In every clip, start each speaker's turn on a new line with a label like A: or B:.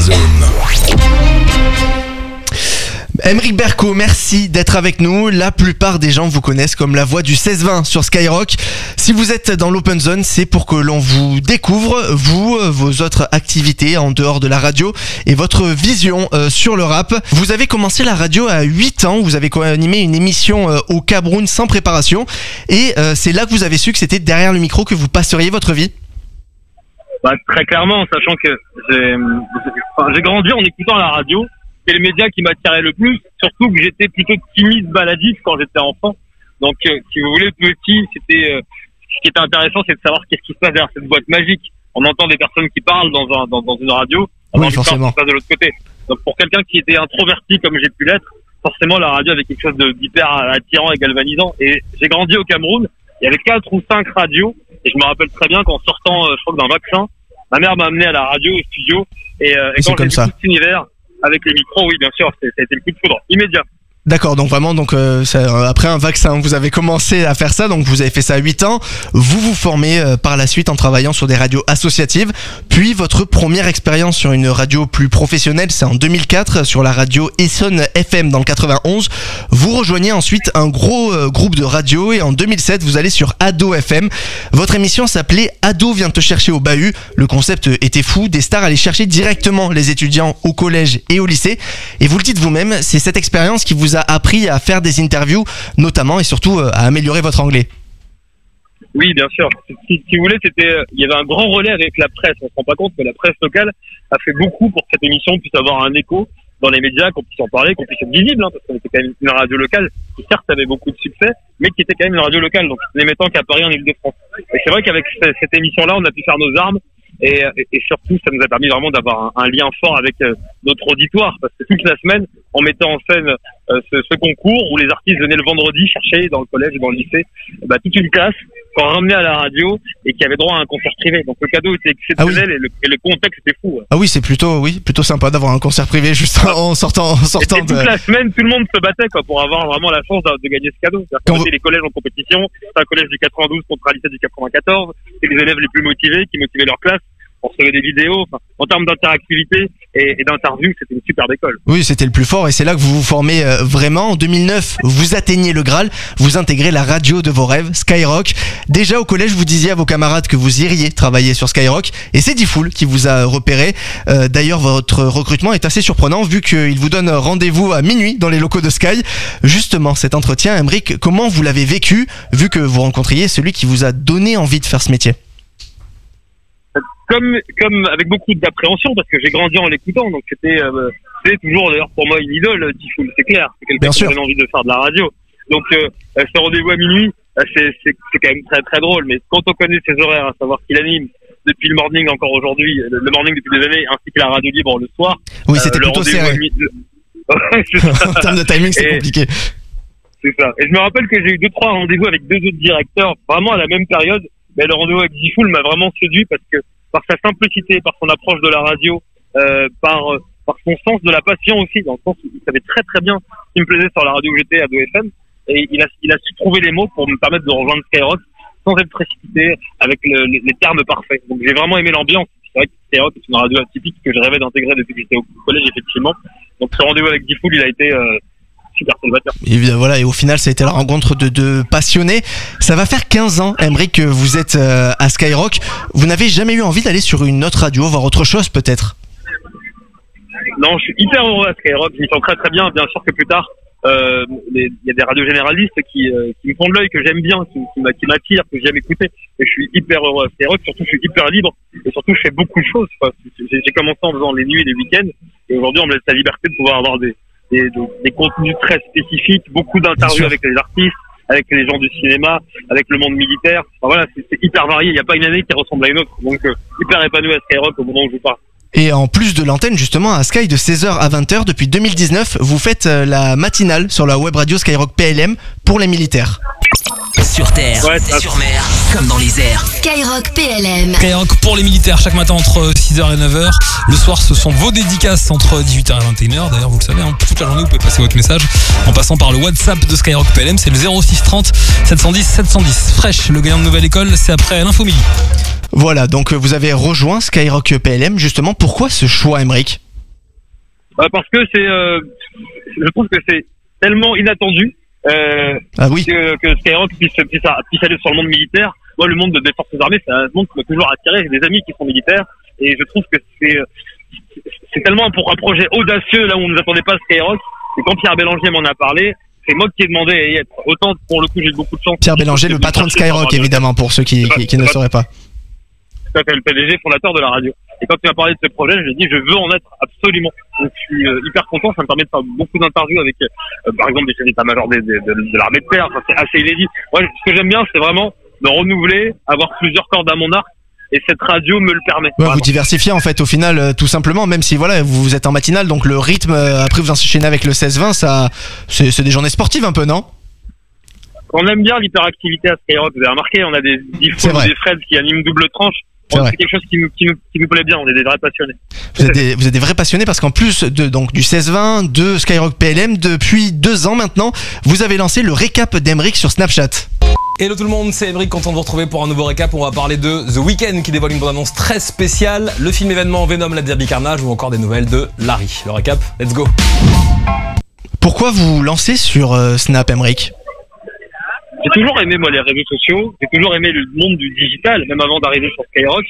A: Zone.
B: Aymeric Berco, merci d'être avec nous. La plupart des gens vous connaissent comme la voix du 16-20 sur Skyrock. Si vous êtes dans l'Open Zone, c'est pour que l'on vous découvre, vous, vos autres activités en dehors de la radio et votre vision sur le rap. Vous avez commencé la radio à 8 ans, vous avez animé une émission au Cameroun sans préparation et c'est là que vous avez su que c'était derrière le micro que vous passeriez votre vie.
C: Très clairement, sachant que j'ai grandi en écoutant la radio. C'est le média qui m'attirait le plus, surtout que j'étais plutôt timide, baladiste quand j'étais enfant. Donc, si vous voulez, petit, c'était ce qui était intéressant, c'est de savoir qu'est-ce qui se passe derrière cette boîte magique. On entend des personnes qui parlent dans une radio, on entend ce qui se passe de l'autre côté. Donc, pour quelqu'un qui était introverti comme j'ai pu l'être, forcément, la radio avait quelque chose d'hyper attirant et galvanisant. Et j'ai grandi au Cameroun, il y avait 4 ou 5 radios, et je me rappelle très bien qu'en sortant, je crois que d'un vaccin, ma mère m'a amené à la radio, au studio, et quand j'ai vu tout cet univers, avec les micros, oui, bien sûr, ça a été le coup de foudre immédiat.
B: D'accord, donc vraiment, après un vaccin, vous avez commencé à faire ça, donc vous avez fait ça à 8 ans. Vous vous formez par la suite en travaillant sur des radios associatives. Puis votre première expérience sur une radio plus professionnelle, c'est en 2004 sur la radio Essonne FM dans le 91. Vous rejoignez ensuite un gros groupe de radio et en 2007, vous allez sur Ado FM. Votre émission s'appelait Ado vient te chercher au bahut. Le concept était fou, des stars allaient chercher directement les étudiants au collège et au lycée. Et vous le dites vous-même, c'est cette expérience qui vous a appris à faire des interviews, notamment et surtout à améliorer votre anglais.
C: Oui, bien sûr. Si vous voulez, il y avait un grand relais avec la presse. On se rend pas compte que la presse locale a fait beaucoup pour que cette émission puisse avoir un écho dans les médias, qu'on puisse en parler, qu'on puisse être visible, parce qu'on était quand même une radio locale qui certes avait beaucoup de succès, mais qui était quand même une radio locale, donc n'émettant qu'à Paris en Ile-de-France. Et c'est vrai qu'avec cette émission-là, on a pu faire nos armes. Et surtout, ça nous a permis vraiment d'avoir un lien fort avec notre auditoire, parce que toute la semaine, on mettait en scène ce concours où les artistes venaient le vendredi chercher dans le collège et dans le lycée toute une classe qu'on ramenait à la radio et qui avait droit à un concert privé. Donc le cadeau était exceptionnel. Ah oui. et le contexte était fou. Ah
B: oui, c'est plutôt sympa d'avoir un concert privé juste en sortant.
C: Et toute la semaine, tout le monde se battait pour avoir vraiment la chance de gagner ce cadeau. Quand les collèges en compétition, c'est un collège du 92 contre un lycée du 94, c'est les élèves les plus motivés qui motivaient leur classe. On recevait des vidéos, en termes d'interactivité et d'interview, c'était une superbe école.
B: Oui, c'était le plus fort et c'est là que vous vous formez vraiment. En 2009, vous atteignez le Graal, vous intégrez la radio de vos rêves, Skyrock. Déjà au collège, vous disiez à vos camarades que vous iriez travailler sur Skyrock et c'est Diffoul qui vous a repéré. D'ailleurs, votre recrutement est assez surprenant vu qu'il vous donne rendez-vous à minuit dans les locaux de Sky. Justement, cet entretien, Aymeric, comment vous l'avez vécu vu que vous rencontriez celui qui vous a donné envie de faire ce métier?
C: Comme avec beaucoup d'appréhension, parce que j'ai grandi en l'écoutant, donc c'était toujours d'ailleurs pour moi une idole, Diffoul, c'est clair, c'est quelqu'un qui avait envie de faire de la radio. Donc ce rendez-vous à minuit, c'est quand même très très drôle, mais quand on connaît ses horaires, à savoir qu'il anime depuis le morning encore aujourd'hui, le morning depuis des années, ainsi que la radio libre le soir.
B: Oui, c'était plutôt serré. En termes de timing, c'est compliqué.
C: C'est ça. Et je me rappelle que j'ai eu 2-3 rendez-vous avec 2 autres directeurs, vraiment à la même période, mais le rendez-vous avec Diffoul m'a vraiment séduit parce que par sa simplicité, par son approche de la radio, par son sens de la passion aussi, dans le sens où il savait très très bien ce qui me plaisait sur la radio où j'étais à 2FM, et il a su trouver les mots pour me permettre de rejoindre Skyrock sans être précipité, avec les termes parfaits. Donc j'ai vraiment aimé l'ambiance. C'est vrai que Skyrock est une radio atypique que je rêvais d'intégrer depuis que j'étais au collège, effectivement. Donc ce rendez-vous avec Diffoul, il a été super salvateur.
B: Et voilà, et au final, ça a été la rencontre de passionnés. Ça va faire 15 ans, Aymeric, que vous êtes à Skyrock. Vous n'avez jamais eu envie d'aller sur une autre radio, voir autre chose peut-être?
C: Non, je suis hyper heureux à Skyrock. Je m'y sens très très bien. Bien sûr que plus tard, il y a des radios généralistes qui me font de l'œil, que j'aime bien, qui m'attirent, que j'aime écouter. Et je suis hyper heureux à Skyrock. Surtout, je suis hyper libre. Et surtout, je fais beaucoup de choses. J'ai commencé en faisant les nuits et les week-ends. Et aujourd'hui, on me laisse la liberté de pouvoir avoir des contenus très spécifiques, beaucoup d'interviews avec les artistes, avec les gens du cinéma, avec le monde militaire. Enfin, voilà, c'est hyper varié. Il n'y a pas une année qui ressemble à une autre. Donc, hyper épanoui à Skyrock au moment où je vous parle.
B: Et en plus de l'antenne, justement, à Sky de 16h à 20h, depuis 2019, vous faites la matinale sur la web radio Skyrock PLM pour les militaires.
D: Sur terre, sur mer, comme dans les airs.
E: Skyrock PLM.
F: Skyrock pour les militaires chaque matin entre 6h et 9h. Le soir, ce sont vos dédicaces entre 18h et 21h. D'ailleurs, vous le savez, toute la journée, vous pouvez passer votre message en passant par le WhatsApp de Skyrock PLM. C'est le 06 30 710 710. Fresh, le gagnant de Nouvelle École, c'est après l'info midi.
B: Voilà, donc vous avez rejoint Skyrock PLM. Justement, pourquoi ce choix, Aymeric?
C: Parce que je trouve que c'est tellement inattendu que Skyrock puisse aller sur le monde militaire. Moi, le monde des forces armées, c'est un monde qui m'a toujours attiré. J'ai des amis qui sont militaires et je trouve que c'est tellement un projet audacieux là où on ne nous attendait pas Skyrock. Et quand Pierre Bélanger m'en a parlé, c'est moi qui ai demandé à y être. Autant pour le coup, j'ai eu beaucoup de chance.
B: Pierre Bélanger, le patron de Skyrock, évidemment, pour ceux qui ne sauraient pas.
C: Tout à fait, le PDG, fondateur de la radio. Et quand il m'a parlé de ce projet, je lui ai dit, je veux en être absolument. Donc, je suis hyper content. Ça me permet de faire beaucoup d'interviews avec, par exemple, des chefs d'état-major de l'armée de terre. Enfin, c'est assez inédit. Moi, ce que j'aime bien, c'est vraiment de renouveler, avoir plusieurs cordes à mon arc. Et cette radio me le permet.
B: Ouais, vous diversifiez en fait au final tout simplement, même si voilà vous êtes en matinale, donc le rythme après vous enchaînez avec le 16-20, ça c'est des journées sportives un peu, non?
C: On aime bien l'hyperactivité à Skyrock. Vous avez remarqué, on a des Diffo ou des Fred qui animent double tranche. C'est quelque chose qui nous plaît bien. On est des vrais passionnés.
B: Vous êtes des vrais passionnés parce qu'en plus donc du 16-20 de Skyrock PLM, depuis 2 ans maintenant, vous avez lancé le récap d'Emeric sur Snapchat.
F: Hello tout le monde, c'est Emeric, content de vous retrouver pour un nouveau récap. On va parler de The Weeknd qui dévoile une bande-annonce très spéciale, le film événement Venom, la Derby Carnage ou encore des nouvelles de Larry. Le récap, let's go.
B: Pourquoi vous lancez sur Snap, Emeric?
C: J'ai toujours aimé moi les réseaux sociaux, j'ai toujours aimé le monde du digital, même avant d'arriver sur Skyrock.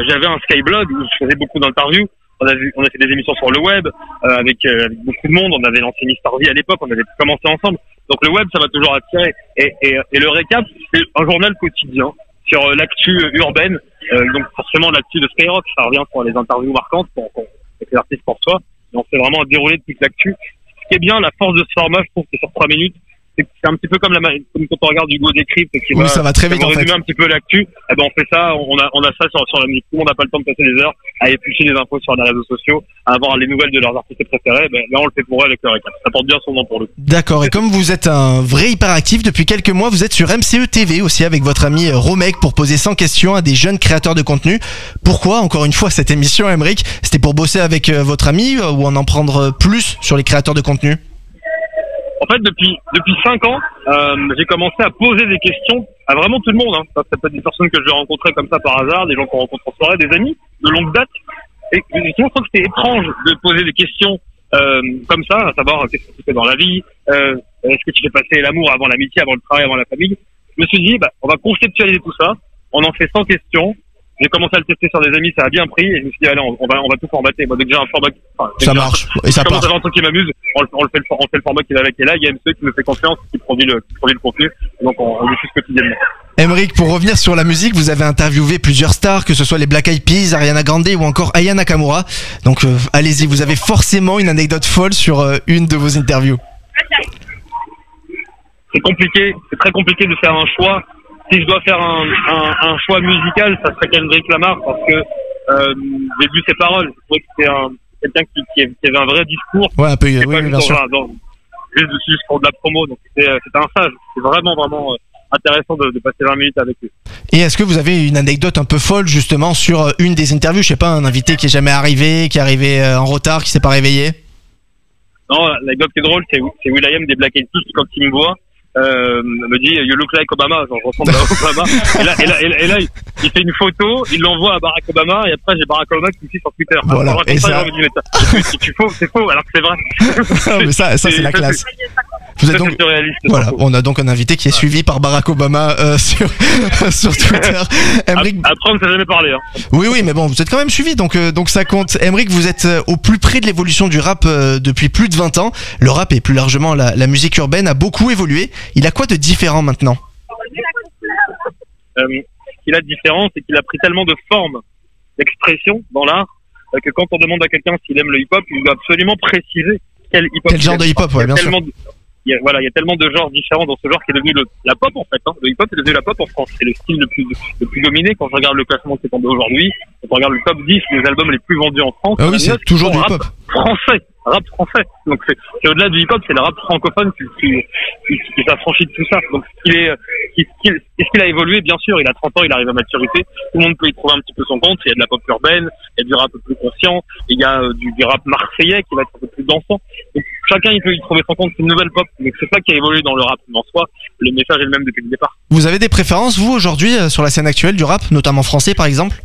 C: J'avais un Skyblog où je faisais beaucoup d'interviews. On a fait des émissions sur le web avec beaucoup de monde. On avait lancé Mister V à l'époque, on avait commencé ensemble. Donc le web, ça m'a toujours attiré. Et le récap, c'est un journal quotidien sur l'actu urbaine. Donc forcément l'actu de Skyrock, ça revient sur les interviews marquantes avec les artistes pour soi. Et on fait vraiment un déroulé de toute l'actu. Ce qui est bien, la force de ce format, je trouve que sur 3 minutes, c'est un petit peu comme quand on regarde Hugo Décrypte qui
B: ça va très vite en fait.
C: Résumer un petit peu l'actu. Eh ben on fait ça, on a ça sur la musique. Tout le monde n'a pas le temps de passer des heures à éplucher des infos sur les réseaux sociaux, à avoir les nouvelles de leurs artistes préférés. Ben là on le fait pour eux avec le récap. Ça porte bien son nom pour le coup.
B: D'accord. Et comme vous êtes un vrai hyperactif depuis quelques mois, vous êtes sur MCE TV aussi avec votre ami Romek pour poser 100 questions à des jeunes créateurs de contenu. Pourquoi encore une fois cette émission, Emeric? C'était pour bosser avec votre ami ou en prendre plus sur les créateurs de contenu?
C: En fait, depuis 5 ans, j'ai commencé à poser des questions à vraiment tout le monde. Hein. Ça peut être des personnes que je vais rencontrer comme ça par hasard, des gens qu'on rencontre en soirée, des amis de longue date. Et justement, je trouve que c'était étrange de poser des questions comme ça, à savoir qu'est-ce que tu fais dans la vie, est-ce que tu fais passer l'amour avant l'amitié, avant le travail, avant la famille. Je me suis dit, on va conceptualiser tout ça. On en fait 100 questions. J'ai commencé à le tester sur des amis, ça a bien pris, et je me suis dit, allez, on va tout formater. Moi, dès que j'ai un format,
B: ça marche, et ça part.
C: Un truc qui m'amuse, on fait le format qu'il a avec, et là, il y a MC qui me fait confiance, qui produit le contenu, donc on diffuse quotidiennement.
B: Emeric, pour revenir sur la musique, vous avez interviewé plusieurs stars, que ce soit les Black Eyed Peas, Ariana Grande ou encore Aya Nakamura. Donc, allez-y, vous avez forcément une anecdote folle sur une de vos interviews.
C: C'est compliqué, c'est très compliqué de faire un choix. Si je dois faire un choix musical, ça serait Kendrick Lamar parce que j'ai vu ses paroles. Je trouvais que c'était quelqu'un qui avait un vrai discours.
B: Ouais, un peu, oui, bien sûr.
C: Juste pour de la promo, donc c'était un sage. C'est vraiment intéressant de passer 20 minutes avec lui.
B: Et est-ce que vous avez une anecdote un peu folle justement sur une des interviews? Je sais pas, un invité qui est jamais arrivé, qui est arrivé en retard, qui s'est pas réveillé?
C: Non, l'anecdote qui est drôle, c'est will.i.am des Black Eyed Peas quand il me voit. Me dit you look like Obama, genre je ressemble à Obama. et là il fait une photo, il l'envoie à Barack Obama et après j'ai Barack Obama qui me suit sur Twitter.
B: Voilà.
C: Et ça, me dit, mais c'est faux alors que c'est vrai.
B: Non, mais ça c'est la classe. Vous êtes donc, voilà, on a donc un invité qui est suivi par Barack Obama sur Twitter. Emeric...
C: Après on ne s'est jamais parlé. Hein.
B: Oui, mais bon, vous êtes quand même suivi, donc ça compte. Emeric, vous êtes au plus près de l'évolution du rap depuis plus de 20 ans. Le rap et plus largement la musique urbaine a beaucoup évolué. Il a quoi de différent maintenant?
C: Ce qu'il a de différent, c'est qu'il a pris tellement de formes d'expression dans l'art que quand on demande à quelqu'un s'il aime le hip-hop, il doit absolument préciser quel hip-hop.
B: Quel genre de hip-hop, ouais, bien sûr.
C: Il y a tellement de genres différents dans ce genre qui est devenu la pop en fait. Hein. Le hip-hop est devenu la pop en France. C'est le style le plus dominé. Quand je regarde le classement qui est tombé aujourd'hui, quand on regarde le top 10 des albums les plus vendus en France,
B: oui, c'est toujours du hip-hop
C: rap français. Donc c'est au-delà du hip-hop, c'est le rap francophone qui s'affranchit de tout ça. Donc est-ce qu'il a évolué? Bien sûr, il a 30 ans, il arrive à maturité. Tout le monde peut y trouver un petit peu son compte. Il y a de la pop urbaine, il y a du rap un peu plus conscient, il y a du rap marseillais qui va être un peu plus dansant. Donc chacun il peut y trouver son compte. C'est une nouvelle pop. Donc c'est ça qui a évolué dans le rap en soi. Le message est le même depuis le départ.
B: Vous avez des préférences vous aujourd'hui sur la scène actuelle du rap, notamment français par exemple?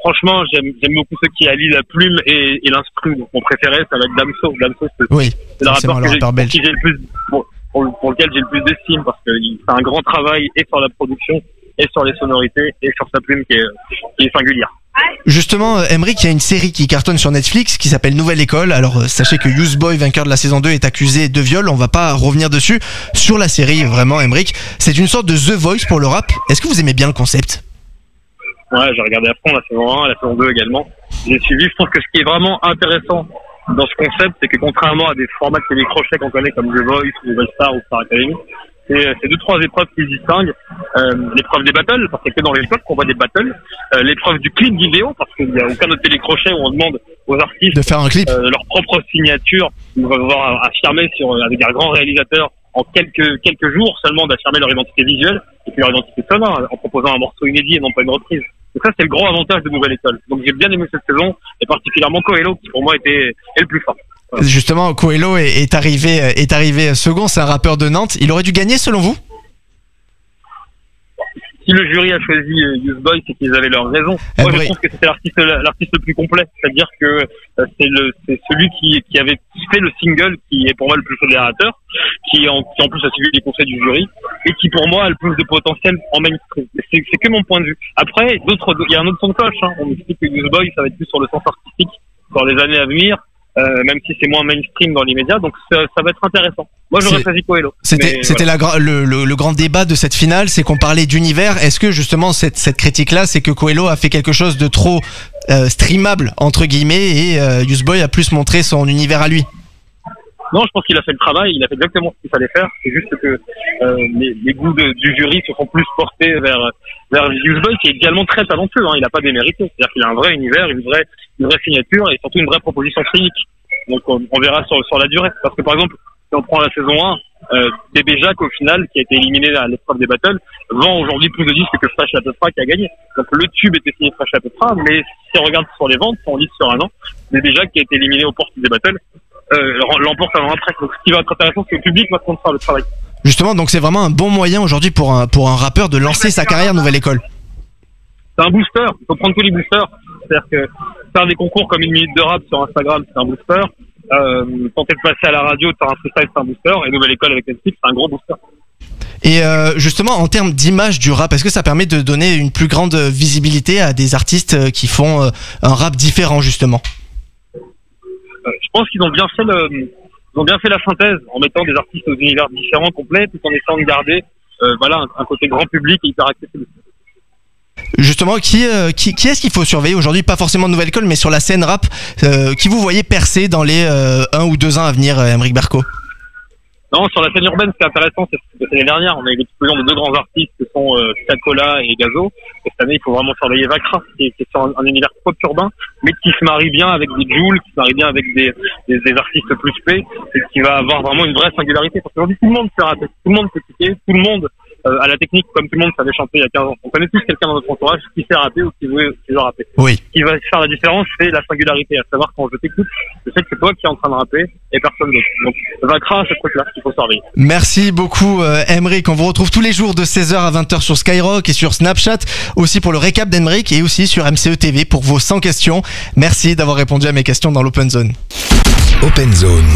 C: franchement, j'aime beaucoup ceux qui allient la plume et l'instru. Donc mon préféré, ça va être Damso. Damso, c'est le rappeur pour lequel j'ai le plus d'estime parce qu'il fait un grand travail et sur la production et sur les sonorités et sur sa plume qui est singulière.
B: Justement, Emric, il y a une série qui cartonne sur Netflix qui s'appelle Nouvelle École. Alors sachez que Youthboy, vainqueur de la saison 2, est accusé de viol. On va pas revenir dessus. Sur la série, vraiment, Emric, c'est une sorte de The Voice pour le rap. Est-ce que vous aimez bien le concept?
C: Ouais, j'ai regardé à fond la saison 1, la saison 2 également. J'ai suivi. Je trouve que ce qui est vraiment intéressant dans ce concept, c'est que contrairement à des formats de télécrochet qu'on connaît comme The Voice, Nouvelle Star ou Star Academy, c'est 2-3 épreuves qui se distinguent. L'épreuve des battles, parce que c'est que dans les époques qu'on voit des battles. L'épreuve du clip vidéo, parce qu'il n'y a aucun autre télécrochet où on demande aux artistes
B: de faire un clip,
C: leur propre signature, on va voir affirmer avec un grand réalisateur en quelques jours seulement d'affirmer leur identité visuelle et puis leur identité sonore en proposant un morceau inédit et non pas une reprise. Donc ça, c'est le gros avantage de Nouvelle École. Donc j'ai bien aimé cette saison et particulièrement Coelho qui pour moi est le plus fort. Voilà.
B: Justement, Coelho est arrivé second, c'est un rappeur de Nantes. Il aurait dû gagner selon vous?
C: Si le jury a choisi Youthboy, c'est qu'ils avaient leur raison. Moi, je trouve que c'était l'artiste le plus complet. C'est-à-dire que c'est celui qui avait fait le single qui est pour moi le plus fédérateur, qui en plus a suivi les conseils du jury et qui pour moi a le plus de potentiel en mainstream. C'est que mon point de vue. Après, il y a un autre son de cloche. Hein. On explique que Youthboy, ça va être plus sur le sens artistique dans les années à venir. Même si c'est moins mainstream dans les médias, donc ça va être intéressant. Moi, j'aurais choisi Coelho.
B: C'était voilà. Le grand débat de cette finale, c'est qu'on parlait d'univers. Est-ce que justement cette critique-là, c'est que Coelho a fait quelque chose de trop streamable entre guillemets et Youthboy a plus montré son univers à lui?
C: Non, je pense qu'il a fait le travail, il a fait exactement ce qu'il fallait faire. C'est juste que les goûts du jury se sont plus portés vers Youthboy, qui est également très talentueux. Hein. Il n'a pas démérité. C'est-à-dire qu'il a un vrai univers, une vraie signature et surtout une vraie proposition scénique. Donc on verra sur la durée. Parce que par exemple, si on prend la saison 1, Bébé Jacques au final, qui a été éliminé à l'épreuve des battles, vend aujourd'hui plus de disques que Fresh La Petra qui a gagné. Donc le tube était signé Fresh La Petra, mais si on regarde sur les ventes, si on lit sur un an, Bébé Jacques qui a été éliminé aux portes des battles l'emporte avant après. Donc ce qui va être intéressant, c'est que le public va prendre ça le travail.
B: Justement, donc c'est vraiment un bon moyen aujourd'hui pour un rappeur de lancer sa carrière Nouvelle École.
C: C'est un booster, il faut prendre tous les boosters. C'est-à-dire que faire des concours comme 1 minute de rap sur Instagram, c'est un booster. Tenter de passer à la radio, de faire un freestyle, c'est un booster. Et Nouvelle École avec Netflix, c'est un gros booster.
B: Et justement, en termes d'image du rap, est-ce que ça permet de donner une plus grande visibilité à des artistes qui font un rap différent justement?
C: Je pense qu'ils ont bien fait la synthèse en mettant des artistes aux univers différents, complets, tout en essayant de garder un côté grand public et hyper accessible.
B: Justement, qui est-ce qu'il faut surveiller aujourd'hui? Pas forcément de Nouvelle École, mais sur la scène rap, qui vous voyez percer dans les 1 ou 2 ans à venir, Emric Berco?
C: Non, sur la scène urbaine, ce qui est intéressant, c'est que l'année dernière, on a eu l'explosion de 2 grands artistes qui sont Cacola et Gazo. Et cette année, il faut vraiment surveiller Vakra, qui est sur un univers pop urbain, mais qui se marie bien avec des Jul, qui se marie bien avec des artistes plus P, et qui va avoir vraiment une vraie singularité. Parce qu'aujourd'hui, tout le monde sait rapper, tout le monde sait piquer, tout le monde à la technique, comme tout le monde savait chanter il y a 15 ans. On connaît tous quelqu'un dans notre entourage qui sait rapper ou qui veut rapper.
B: Oui.
C: Ce qui va faire la différence, c'est la singularité, à savoir quand je t'écoute, je sais que c'est toi qui es en train de rapper et personne d'autre. Donc, Vakra, c'est ce truc-là qu'il faut surveiller.
B: Merci beaucoup, Emric. On vous retrouve tous les jours de 16h à 20h sur Skyrock et sur Snapchat, aussi pour le récap d'Emric et aussi sur MCE TV pour vos 100 questions. Merci d'avoir répondu à mes questions dans l'Open Zone.
A: Open Zone.